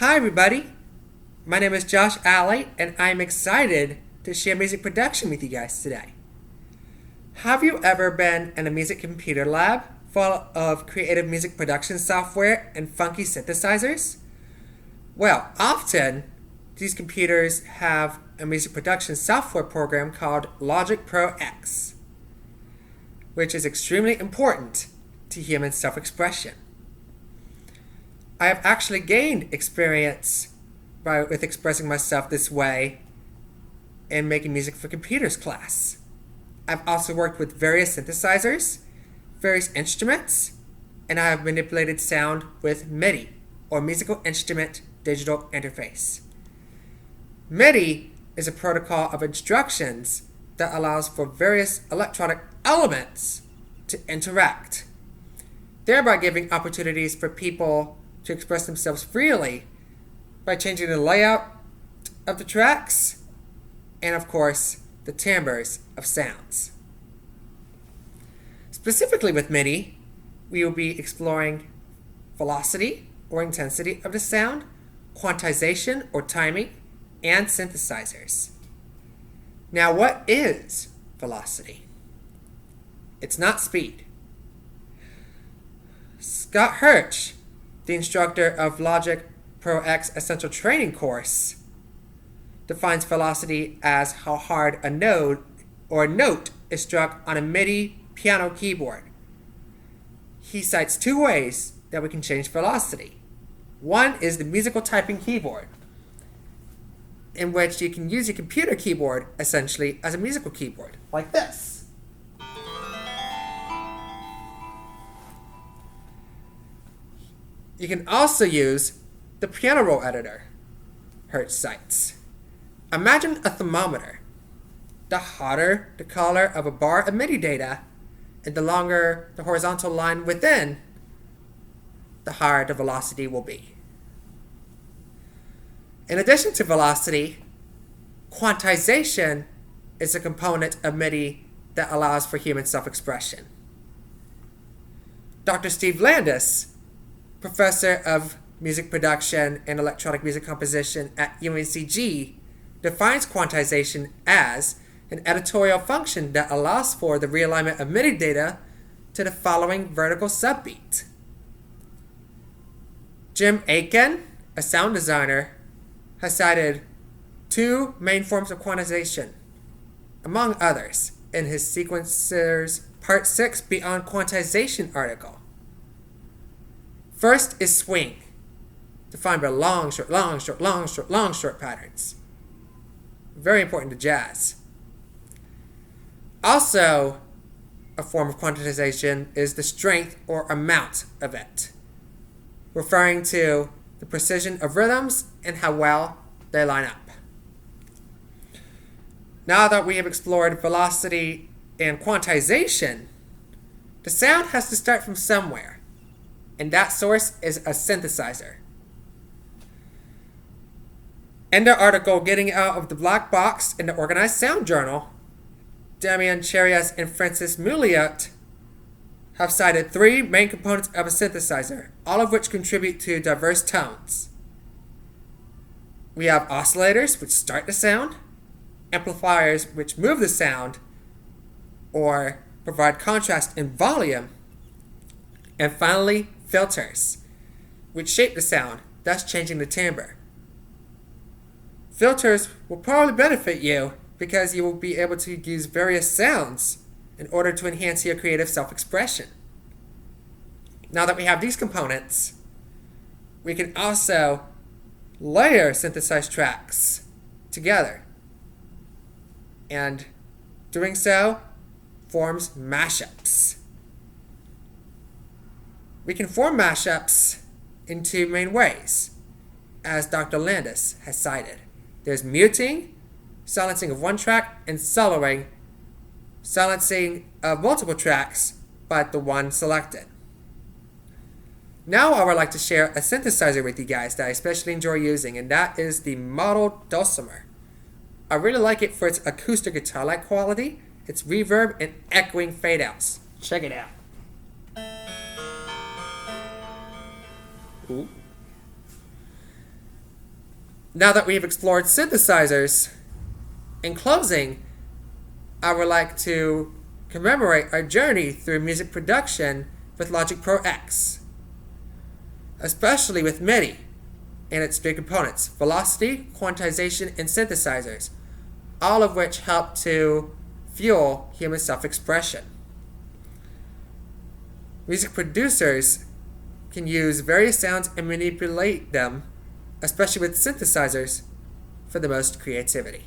Hi everybody, my name is Josh Alley and I'm excited to share music production with you guys today. Have you ever been in a music computer lab full of creative music production software and funky synthesizers? Well, often these computers have a music production software program called Logic Pro X, which is extremely important to human self-expression. I have actually gained experience with expressing myself this way in making music for computers class. I've also worked with various synthesizers, various instruments, and I have manipulated sound with MIDI, or Musical Instrument Digital Interface. MIDI is a protocol of instructions that allows for various electronic elements to interact, thereby giving opportunities for people to express themselves freely by changing the layout of the tracks and, of course, the timbres of sounds. Specifically with MIDI, we will be exploring velocity or intensity of the sound, quantization or timing, and synthesizers. Now, what is velocity? It's not speed. Scott Hirsch, the instructor of Logic Pro X Essential Training course, defines velocity as how hard a note is struck on a MIDI piano keyboard. He cites two ways that we can change velocity. One is the musical typing keyboard, in which you can use your computer keyboard essentially as a musical keyboard, like this. You can also use the piano roll editor, Hirsch cites. Imagine a thermometer. The hotter the color of a bar of MIDI data, and the longer the horizontal line within, the higher the velocity will be. In addition to velocity, quantization is a component of MIDI that allows for human self-expression. Dr. Steve Landis, professor of music production and electronic music composition at UNCG, defines quantization as an editorial function that allows for the realignment of MIDI data to the following vertical subbeat. Jim Aiken, a sound designer, has cited two main forms of quantization, among others, in his Sequencers Part 6 Beyond Quantization article. First is swing, defined by long, short, long, short, long, short, long, short patterns. Very important to jazz. Also, a form of quantization is the strength or amount of it, referring to the precision of rhythms and how well they line up. Now that we have explored velocity and quantization, the sound has to start from somewhere, and that source is a synthesizer. In their article, Getting Out of the Black Box in the Organized Sound Journal, Damian Cherias and Francis Mouliot have cited three main components of a synthesizer, all of which contribute to diverse tones. We have oscillators, which start the sound, amplifiers, which move the sound or provide contrast and volume, and finally, filters, which shape the sound, thus changing the timbre. Filters will probably benefit you because you will be able to use various sounds in order to enhance your creative self-expression. Now that we have these components, we can also layer synthesized tracks together, and doing so forms mashups. We can form mashups in two main ways, as Dr. Landis has cited. There's muting, silencing of one track, and soloing, silencing of multiple tracks, but the one selected. Now I would like to share a synthesizer with you guys that I especially enjoy using, and that is the Model Dulcimer. I really like it for its acoustic guitar-like quality, its reverb, and echoing fade-outs. Check it out. Ooh. Now that we've explored synthesizers, in closing, I would like to commemorate our journey through music production with Logic Pro X, especially with MIDI and its three components: velocity, quantization, and synthesizers, all of which help to fuel human self-expression. Music producers can use various sounds and manipulate them, especially with synthesizers, for the most creativity.